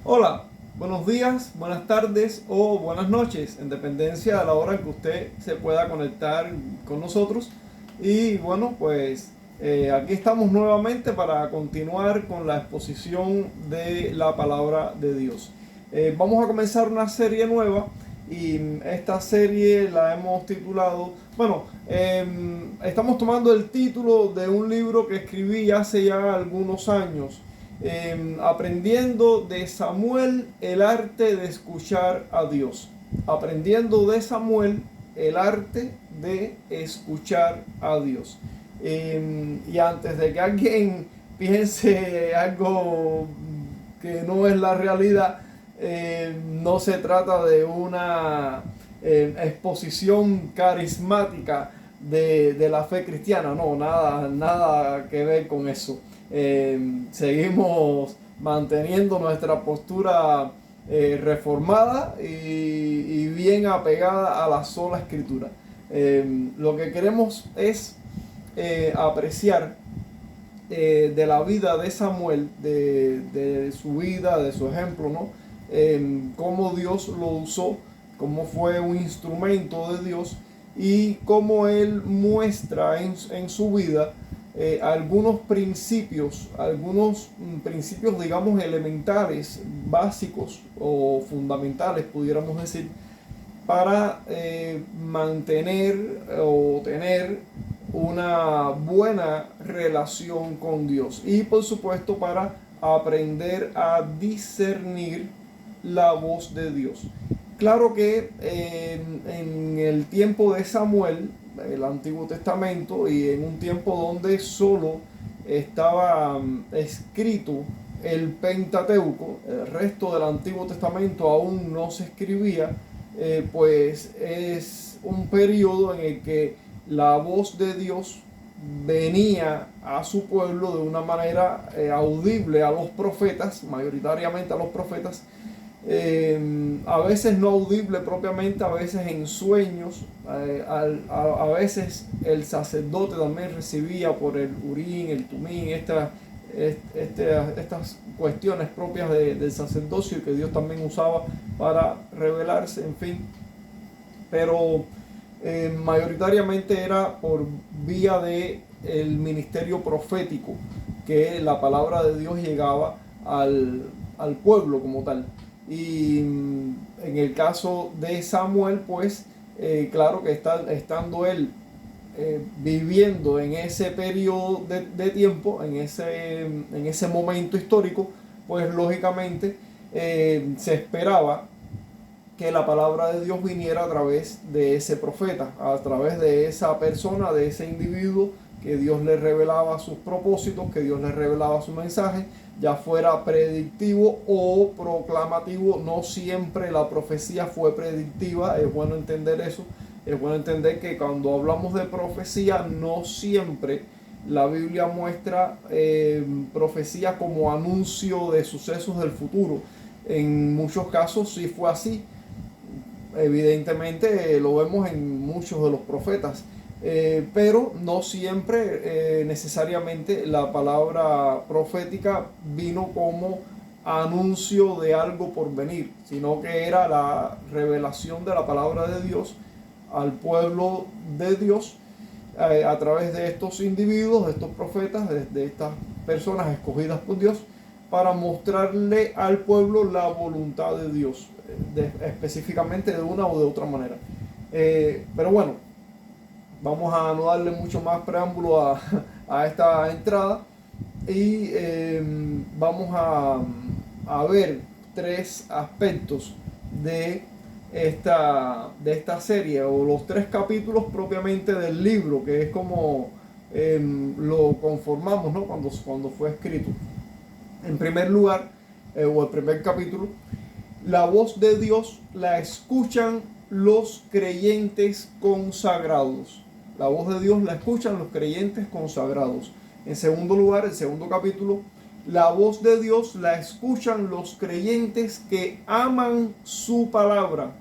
Hola, buenos días, buenas tardes o buenas noches, en dependencia de la hora en que usted se pueda conectar con nosotros. Y bueno, pues aquí estamos nuevamente para continuar con la exposición de la palabra de Dios. Vamos a comenzar una serie nueva y esta serie la hemos titulado, estamos tomando el título de un libro que escribí hace ya algunos años, aprendiendo de Samuel el arte de escuchar a Dios. Aprendiendo de Samuel el arte de escuchar a Dios. Y antes de que alguien piense algo que no es la realidad, no se trata de una exposición carismática de la fe cristiana, no, nada que ver con eso. Seguimos manteniendo nuestra postura reformada y bien apegada a la sola escritura. Lo que queremos es apreciar de la vida de Samuel, de su vida, de su ejemplo, ¿no? Cómo Dios lo usó, cómo fue un instrumento de Dios y cómo Él muestra en su vida algunos principios, digamos, elementales, básicos o fundamentales, pudiéramos decir, para mantener o tener una buena relación con Dios y por supuesto para aprender a discernir la voz de Dios. Claro que en el tiempo de Samuel, el Antiguo Testamento, y en un tiempo donde solo estaba escrito el Pentateuco, el resto del Antiguo Testamento aún no se escribía, pues es un periodo en el que la voz de Dios venía a su pueblo de una manera audible a los profetas, mayoritariamente a los profetas, a veces no audible propiamente, a veces en sueños, a veces el sacerdote también recibía por el Urín, el Tumín, estas cuestiones propias del sacerdocio que Dios también usaba para revelarse, en fin. Pero mayoritariamente era por vía de el ministerio profético que la palabra de Dios llegaba al pueblo como tal. Y en el caso de Samuel, pues claro que estando él viviendo en ese periodo de tiempo, en ese momento histórico, pues lógicamente se esperaba que la palabra de Dios viniera a través de ese profeta, a través de esa persona, de ese individuo, que Dios le revelaba sus propósitos, que Dios le revelaba su mensaje, ya fuera predictivo o proclamativo. No siempre la profecía fue predictiva, es bueno entender eso. Es bueno entender que cuando hablamos de profecía, no siempre la Biblia muestra profecía como anuncio de sucesos del futuro. En muchos casos sí fue así. Evidentemente lo vemos en muchos de los profetas, pero no siempre necesariamente la palabra profética vino como anuncio de algo por venir, sino que era la revelación de la palabra de Dios al pueblo de Dios a través de estos individuos, de estos profetas, de estas personas escogidas por Dios, para mostrarle al pueblo la voluntad de Dios, específicamente de una o de otra manera. Pero bueno, vamos a no darle mucho más preámbulo a esta entrada y vamos a ver tres aspectos de esta serie, o los tres capítulos propiamente del libro, que es como lo conformamos, ¿no? Cuando fue escrito. En primer lugar, o el primer capítulo, la voz de Dios la escuchan los creyentes consagrados. La voz de Dios la escuchan los creyentes consagrados. En segundo lugar, el segundo capítulo, la voz de Dios la escuchan los creyentes que aman su palabra.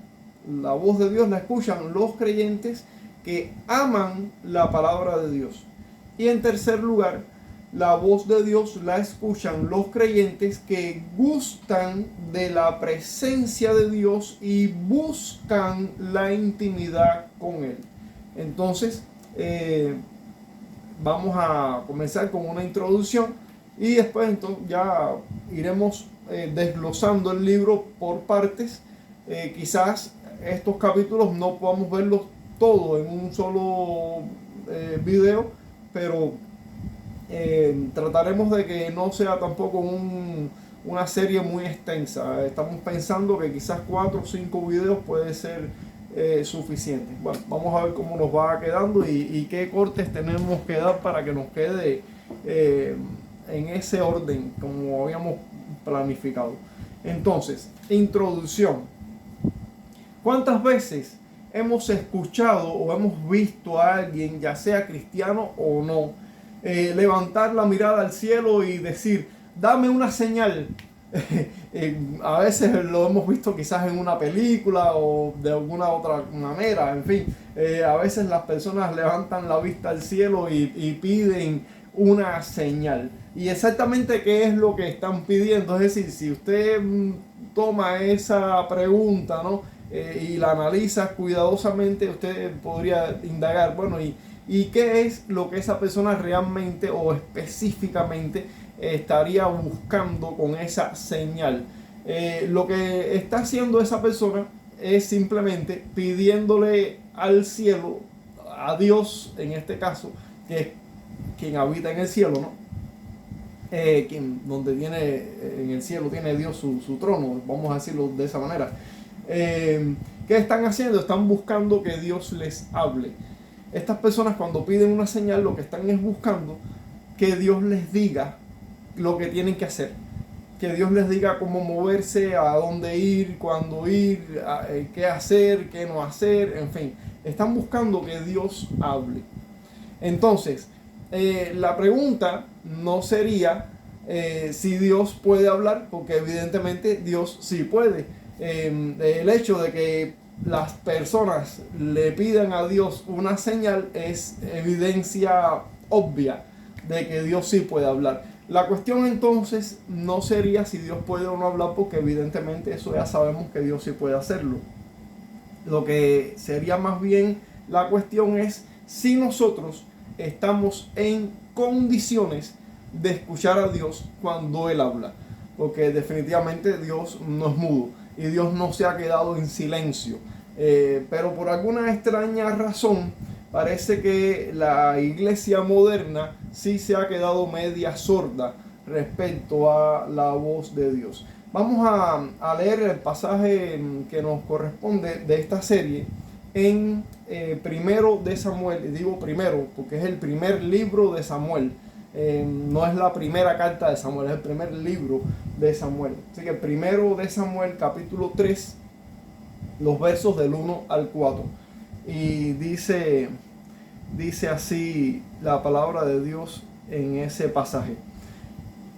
La voz de Dios la escuchan los creyentes que aman la palabra de Dios. Y en tercer lugar, la voz de Dios la escuchan los creyentes que gustan de la presencia de Dios y buscan la intimidad con Él. Entonces, vamos a comenzar con una introducción y después entonces ya iremos desglosando el libro por partes. Quizás estos capítulos no podamos verlos todos en un solo video, pero trataremos de que no sea tampoco una serie muy extensa. Estamos pensando que quizás 4 o 5 videos puede ser suficiente. Bueno, vamos a ver cómo nos va quedando y qué cortes tenemos que dar para que nos quede en ese orden como habíamos planificado. Entonces, introducción. ¿Cuántas veces hemos escuchado o hemos visto a alguien, ya sea cristiano o no, levantar la mirada al cielo y decir, dame una señal? A veces lo hemos visto quizás en una película o de alguna otra manera, en fin, a veces las personas levantan la vista al cielo y piden una señal. Y exactamente qué es lo que están pidiendo. Es decir, si usted toma esa pregunta, ¿no? Y la analiza cuidadosamente, usted podría indagar, bueno, ¿y qué es lo que esa persona realmente o específicamente estaría buscando con esa señal? Lo que está haciendo esa persona es simplemente pidiéndole al cielo, a Dios en este caso, que es quien habita en el cielo, ¿no? Donde tiene, en el cielo tiene Dios su trono, vamos a decirlo de esa manera. ¿Qué están haciendo? Están buscando que Dios les hable. Estas personas cuando piden una señal lo que están es buscando que Dios les diga lo que tienen que hacer, que Dios les diga cómo moverse, a dónde ir, cuándo ir, qué hacer, qué no hacer, en fin, están buscando que Dios hable. Entonces, la pregunta no sería si Dios puede hablar, porque evidentemente Dios sí puede. El hecho de que las personas le pidan a Dios una señal es evidencia obvia de que Dios sí puede hablar. La cuestión entonces no sería si Dios puede o no hablar, porque evidentemente eso ya sabemos que Dios sí puede hacerlo. Lo que sería más bien la cuestión es si nosotros estamos en condiciones de escuchar a Dios cuando Él habla, porque definitivamente Dios no es mudo y Dios no se ha quedado en silencio, pero por alguna extraña razón parece que la iglesia moderna sí se ha quedado media sorda respecto a la voz de Dios. Vamos a leer el pasaje que nos corresponde de esta serie en primero de Samuel. Digo primero porque es el primer libro de Samuel. No es la primera carta de Samuel, es el primer libro de Samuel. Así que primero de Samuel, capítulo 3, los versos del 1 al 4. Y dice así la palabra de Dios en ese pasaje.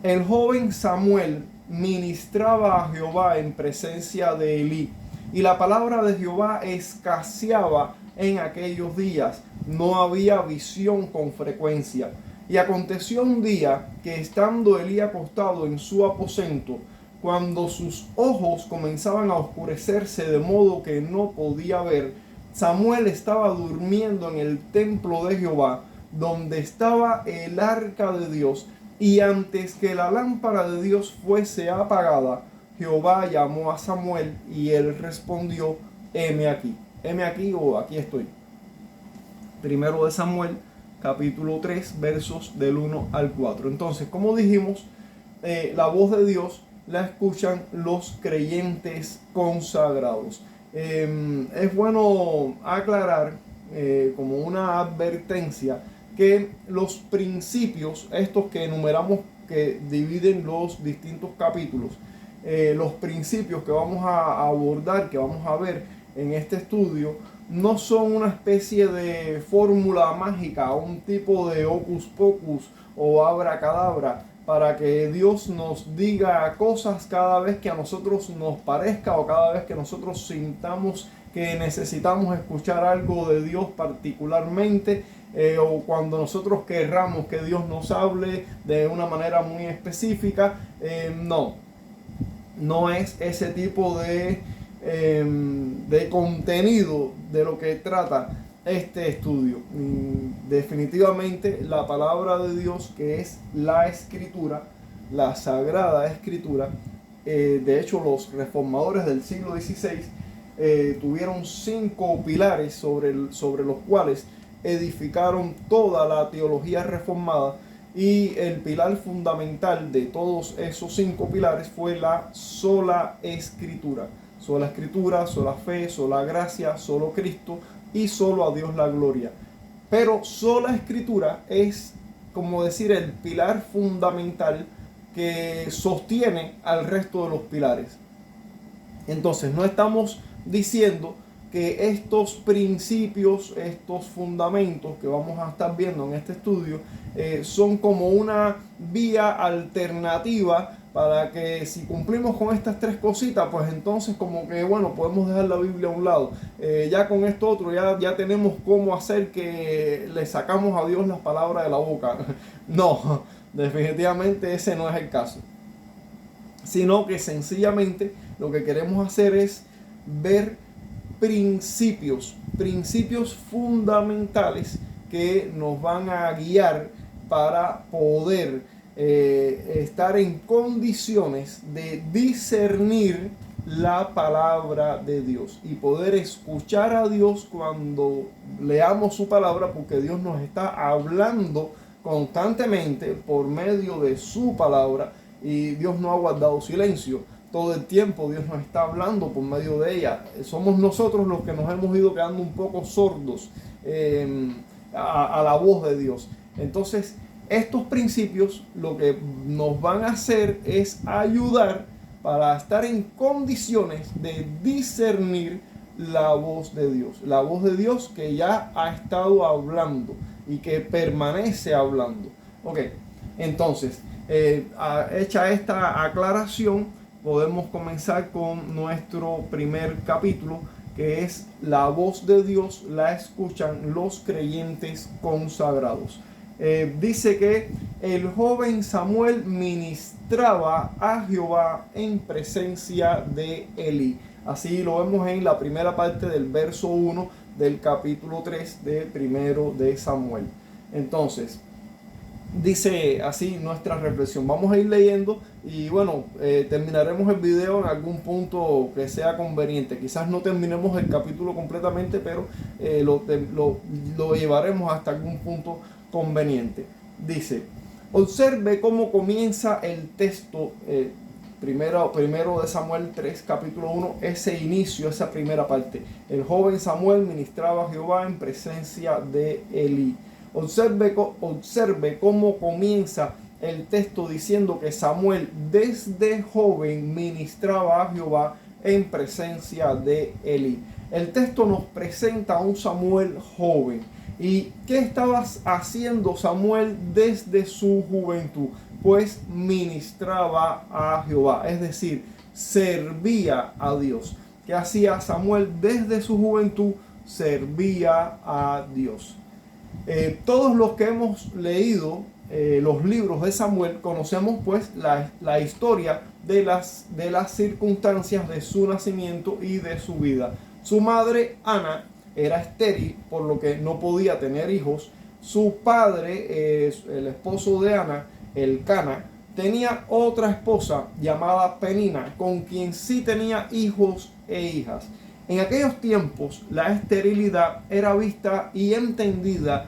El joven Samuel ministraba a Jehová en presencia de Elí, y la palabra de Jehová escaseaba en aquellos días. No había visión con frecuencia. Y aconteció un día que estando Elí acostado en su aposento, cuando sus ojos comenzaban a oscurecerse de modo que no podía ver, Samuel estaba durmiendo en el templo de Jehová, donde estaba el arca de Dios, y antes que la lámpara de Dios fuese apagada, Jehová llamó a Samuel y él respondió, heme aquí o aquí estoy. Primero de Samuel, capítulo 3, versos del 1 al 4. Entonces, como dijimos, la voz de Dios la escuchan los creyentes consagrados. Es bueno aclarar como una advertencia que los principios, estos que enumeramos, que dividen los distintos capítulos, los principios que vamos a abordar, que vamos a ver en este estudio, no son una especie de fórmula mágica, un tipo de hocus pocus o abracadabra para que Dios nos diga cosas cada vez que a nosotros nos parezca o cada vez que nosotros sintamos que necesitamos escuchar algo de Dios particularmente. o cuando nosotros querramos que Dios nos hable de una manera muy específica. No es ese tipo de contenido de lo que trata este estudio. Definitivamente la palabra de Dios, que es la Escritura, la Sagrada Escritura. De hecho, los reformadores del siglo XVI tuvieron 5 pilares sobre los cuales edificaron toda la teología reformada, y el pilar fundamental de todos esos 5 pilares fue la sola Escritura. Sola Escritura, sola fe, sola gracia, solo Cristo y solo a Dios la gloria. Pero sola Escritura es, como decir, el pilar fundamental que sostiene al resto de los pilares. Entonces, no estamos diciendo que estos principios, estos fundamentos que vamos a estar viendo en este estudio, son como una vía alternativa para que si cumplimos con estas 3 cositas, pues entonces como que bueno, podemos dejar la Biblia a un lado. Ya con esto otro ya tenemos cómo hacer que le sacamos a Dios las palabras de la boca. No, definitivamente ese no es el caso. Sino que sencillamente lo que queremos hacer es ver principios fundamentales que nos van a guiar para poder estar en condiciones de discernir la palabra de Dios y poder escuchar a Dios cuando leamos su palabra, porque Dios nos está hablando constantemente por medio de su palabra y Dios no ha guardado silencio. Todo el tiempo Dios nos está hablando por medio de ella. Somos nosotros los que nos hemos ido quedando un poco sordos a la voz de Dios. Entonces, estos principios lo que nos van a hacer es ayudar para estar en condiciones de discernir la voz de Dios. La voz de Dios que ya ha estado hablando y que permanece hablando. Ok, entonces, hecha esta aclaración, podemos comenzar con nuestro primer capítulo, que es la voz de Dios la escuchan los creyentes consagrados. Dice que el joven Samuel ministraba a Jehová en presencia de Elí. Así lo vemos en la primera parte del verso 1 del capítulo 3 de primero de Samuel. Entonces, dice así nuestra reflexión. Vamos a ir leyendo y bueno, terminaremos el video en algún punto que sea conveniente. Quizás no terminemos el capítulo completamente, pero lo llevaremos hasta algún punto conveniente. Dice, observe cómo comienza el texto primero de Samuel 3, capítulo 1, ese inicio, esa primera parte. El joven Samuel ministraba a Jehová en presencia de Elí. Observe cómo comienza el texto diciendo que Samuel desde joven ministraba a Jehová en presencia de Elí. El texto nos presenta a un Samuel joven. ¿Y qué estaba haciendo Samuel desde su juventud? Pues ministraba a Jehová, es decir, servía a Dios. ¿Qué hacía Samuel desde su juventud? Servía a Dios. Todos los que hemos leído los libros de Samuel conocemos pues la historia de las circunstancias de su nacimiento y de su vida. Su madre Ana era estéril, por lo que no podía tener hijos. Su padre, el esposo de Ana, Elcana, tenía otra esposa llamada Penina, con quien sí tenía hijos e hijas. En aquellos tiempos, la esterilidad era vista y entendida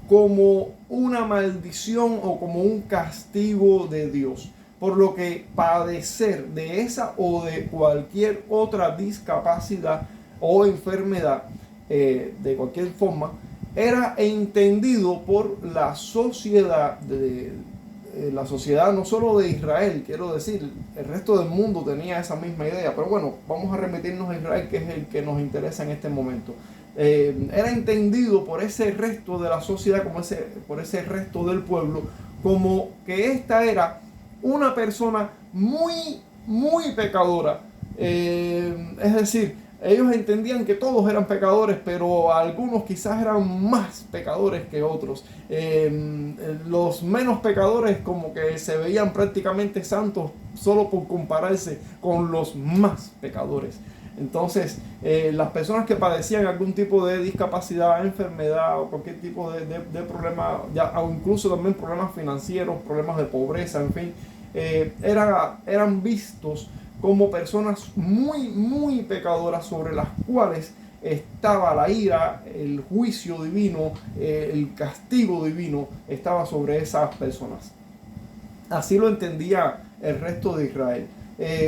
como una maldición o como un castigo de Dios, por lo que padecer de esa o de cualquier otra discapacidad o enfermedad de cualquier forma era entendido por la sociedad la sociedad no solo de Israel, quiero decir, el resto del mundo tenía esa misma idea, pero bueno, vamos a remitirnos a Israel, que es el que nos interesa en este momento. Era entendido por ese resto de la sociedad, por ese resto del pueblo, como que esta era una persona muy, muy pecadora. Es decir, Ellos entendían que todos eran pecadores, pero algunos quizás eran más pecadores que otros. Los menos pecadores como que se veían prácticamente santos solo por compararse con los más pecadores. Entonces, las personas que padecían algún tipo de discapacidad, enfermedad o cualquier tipo de problema, ya, o incluso también problemas financieros, problemas de pobreza, en fin, eran vistos como personas muy, muy pecadoras sobre las cuales estaba la ira, el juicio divino, el castigo divino estaba sobre esas personas. Así lo entendía el resto de Israel.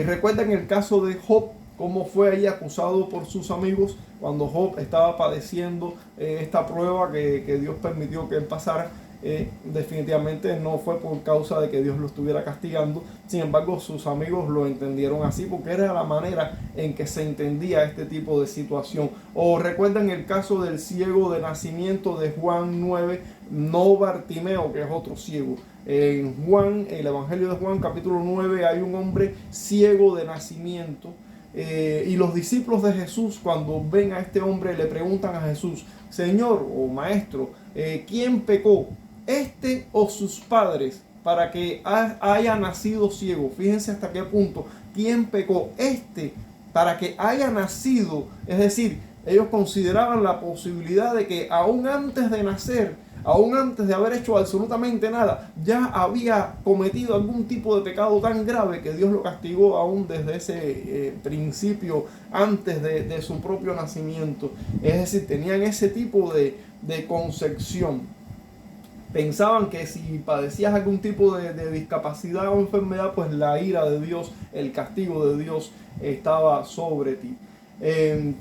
Recuerdan el caso de Job, cómo fue ahí acusado por sus amigos cuando Job estaba padeciendo esta prueba que Dios permitió que él pasara. Definitivamente no fue por causa de que Dios lo estuviera castigando. Sin embargo, sus amigos lo entendieron así porque era la manera en que se entendía este tipo de situación. O recuerdan el caso del ciego de nacimiento de Juan 9, no Bartimeo, que es otro ciego. En Juan, el Evangelio de Juan, capítulo 9, hay un hombre ciego de nacimiento. Y los discípulos de Jesús, cuando ven a este hombre, le preguntan a Jesús: Señor o Maestro, ¿quién pecó, este o sus padres, para que haya nacido ciego? Fíjense hasta qué punto. ¿Quién pecó, este, para que haya nacido? Es decir, ellos consideraban la posibilidad de que aún antes de nacer, aún antes de haber hecho absolutamente nada, ya había cometido algún tipo de pecado tan grave que Dios lo castigó aún desde ese principio, antes de su propio nacimiento. Es decir, tenían ese tipo de concepción. Pensaban que si padecías algún tipo de discapacidad o enfermedad, pues la ira de Dios, el castigo de Dios estaba sobre ti.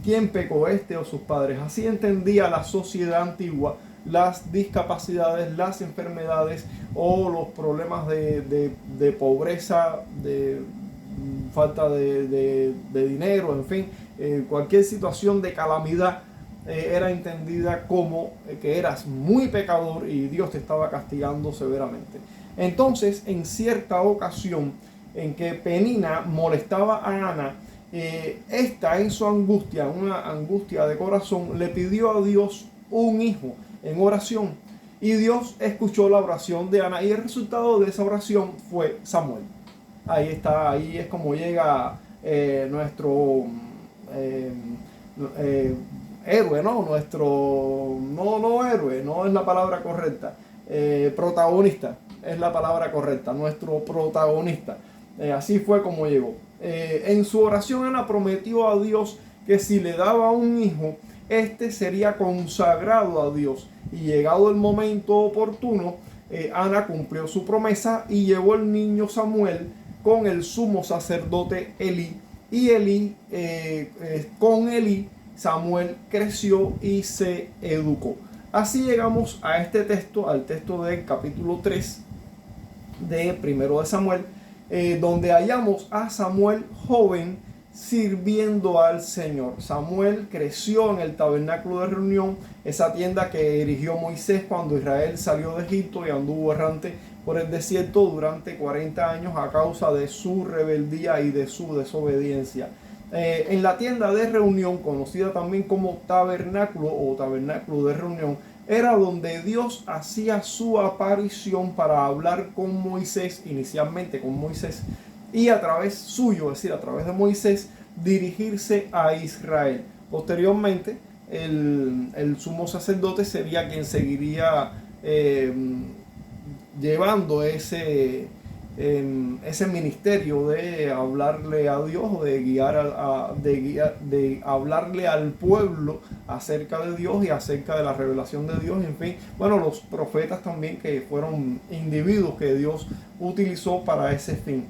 ¿Quién pecó, este o sus padres? Así entendía la sociedad antigua las discapacidades, las enfermedades o los problemas de pobreza, de falta de dinero, en fin, cualquier situación de calamidad era entendida como que eras muy pecador y Dios te estaba castigando severamente. Entonces, en cierta ocasión en que Penina molestaba a Ana, esta en su angustia, una angustia de corazón, le pidió a Dios un hijo en oración, y Dios escuchó la oración de Ana y el resultado de esa oración fue Samuel. Ahí está, ahí es como llega nuestro héroe, ¿no? Nuestro, no héroe, no es la palabra correcta, protagonista es la palabra correcta, nuestro protagonista. Así fue como llegó. En su oración Ana prometió a Dios que si le daba un hijo, este sería consagrado a Dios. Y llegado el momento oportuno, Ana cumplió su promesa y llevó el niño Samuel con el sumo sacerdote Elí. Y con Elí Samuel creció y se educó. Así llegamos a este texto, al texto del capítulo 3 de Primero de Samuel, donde hallamos a Samuel joven sirviendo al Señor. Samuel creció en el tabernáculo de reunión, esa tienda que erigió Moisés cuando Israel salió de Egipto y anduvo errante por el desierto durante 40 años a causa de su rebeldía y de su desobediencia. En la tienda de reunión, conocida también como tabernáculo o tabernáculo de reunión, era donde Dios hacía su aparición para hablar con Moisés, inicialmente con Moisés, y a través suyo, es decir, a través de Moisés, dirigirse a Israel. Posteriormente, el sumo sacerdote sería quien seguiría llevando ese ministerio de hablarle a Dios, de guiar de hablarle al pueblo acerca de Dios y acerca de la revelación de Dios, en fin, bueno, los profetas también, que fueron individuos que Dios utilizó para ese fin.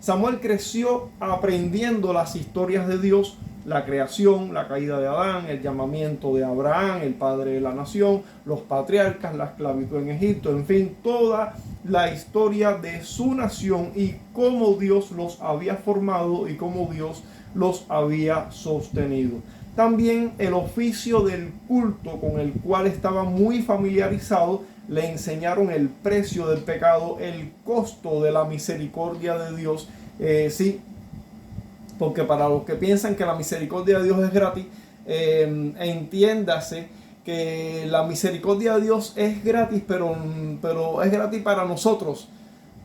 Samuel creció aprendiendo las historias de Dios, la creación, la caída de Adán, el llamamiento de Abraham, el padre de la nación, los patriarcas, la esclavitud en Egipto, en fin, toda la historia de su nación y cómo Dios los había formado y cómo Dios los había sostenido. También el oficio del culto, con el cual estaba muy familiarizado. Le enseñaron el precio del pecado, el costo de la misericordia de Dios. Sí, Porque para los que piensan que la misericordia de Dios es gratis, entiéndase que la misericordia de Dios es gratis, pero es gratis para nosotros.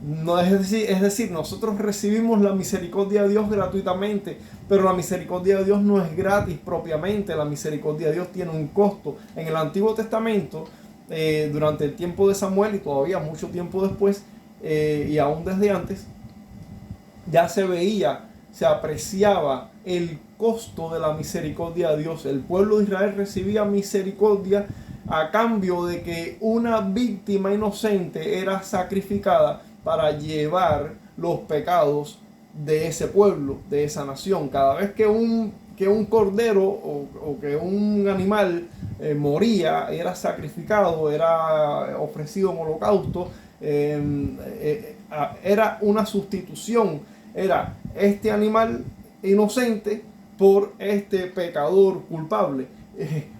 No es decir, nosotros recibimos la misericordia de Dios gratuitamente, pero la misericordia de Dios no es gratis propiamente. La misericordia de Dios tiene un costo. En el Antiguo Testamento, durante el tiempo de Samuel y todavía mucho tiempo después, y aún desde antes, ya se veía, se apreciaba el costo de la misericordia de Dios. El pueblo de Israel recibía misericordia a cambio de que una víctima inocente era sacrificada para llevar los pecados de ese pueblo, de esa nación. Cada vez que un cordero o que un animal moría, era sacrificado, era ofrecido en holocausto, era una sustitución. Era este animal inocente por este pecador culpable.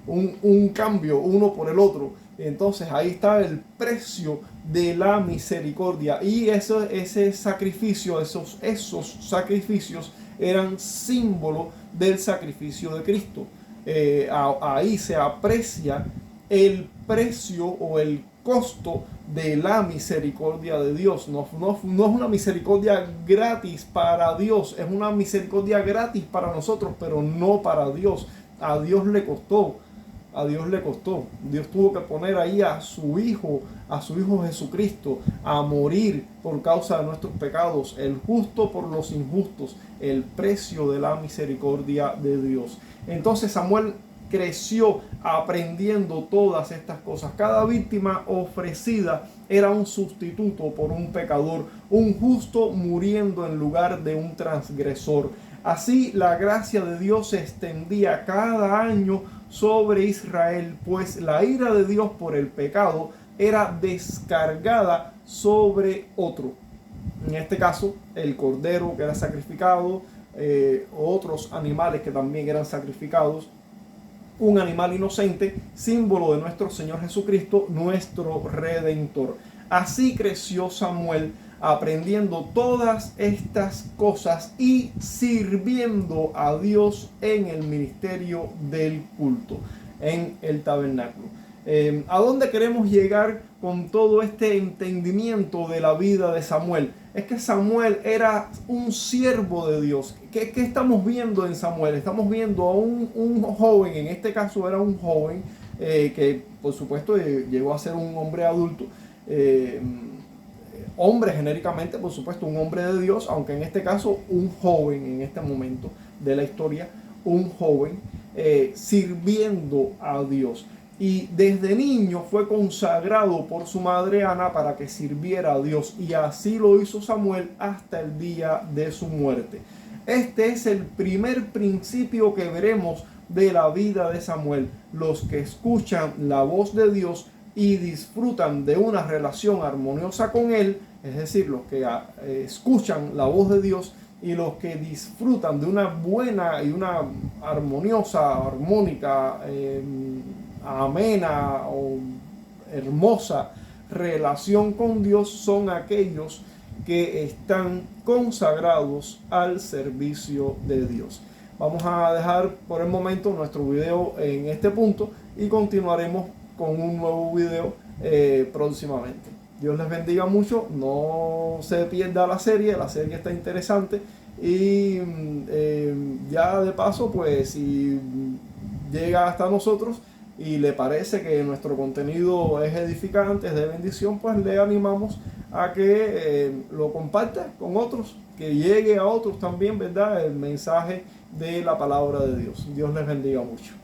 Un cambio uno por el otro. Entonces ahí está el precio de la misericordia. Y ese sacrificio, esos sacrificios eran símbolo del sacrificio de Cristo. Ahí se aprecia el precio o el costo de la misericordia de Dios. No es una misericordia gratis para Dios, es una misericordia gratis para nosotros, pero no para Dios. A Dios le costó. A Dios le costó. Dios tuvo que poner ahí a su Hijo Jesucristo, a morir por causa de nuestros pecados, el justo por los injustos, el precio de la misericordia de Dios. Entonces Samuel creció aprendiendo todas estas cosas. Cada víctima ofrecida era un sustituto por un pecador, un justo muriendo en lugar de un transgresor. Así la gracia de Dios se extendía cada año sobre Israel, pues la ira de Dios por el pecado era descargada sobre otro. En este caso, el cordero que era sacrificado, otros animales que también eran sacrificados, un animal inocente, símbolo de nuestro Señor Jesucristo, nuestro Redentor. Así creció Samuel, aprendiendo todas estas cosas y sirviendo a Dios en el ministerio del culto, en el tabernáculo. ¿A dónde queremos llegar con todo este entendimiento de la vida de Samuel? Es que Samuel era un siervo de Dios. ¿Qué estamos viendo en Samuel? Estamos viendo a un joven, en este caso era un joven que por supuesto llegó a ser un hombre adulto, hombre genéricamente, por supuesto, un hombre de Dios, aunque en este caso un joven en este momento de la historia, un joven sirviendo a Dios. Y desde niño fue consagrado por su madre Ana para que sirviera a Dios, y así lo hizo Samuel hasta el día de su muerte. Este es el primer principio que veremos de la vida de Samuel. Los que escuchan la voz de Dios y disfrutan de una relación armoniosa con Él, es decir, los que escuchan la voz de Dios y los que disfrutan de una buena y una armónica, amena o hermosa relación con Dios, son aquellos que están consagrados al servicio de Dios. Vamos a dejar por el momento nuestro video en este punto y continuaremos con un nuevo video próximamente. Dios les bendiga mucho, no se pierda la serie está interesante, y ya de paso, pues si llega hasta nosotros y le parece que nuestro contenido es edificante, es de bendición, pues le animamos a que lo comparta con otros, que llegue a otros también, ¿verdad?, el mensaje de la palabra de Dios. Dios les bendiga mucho.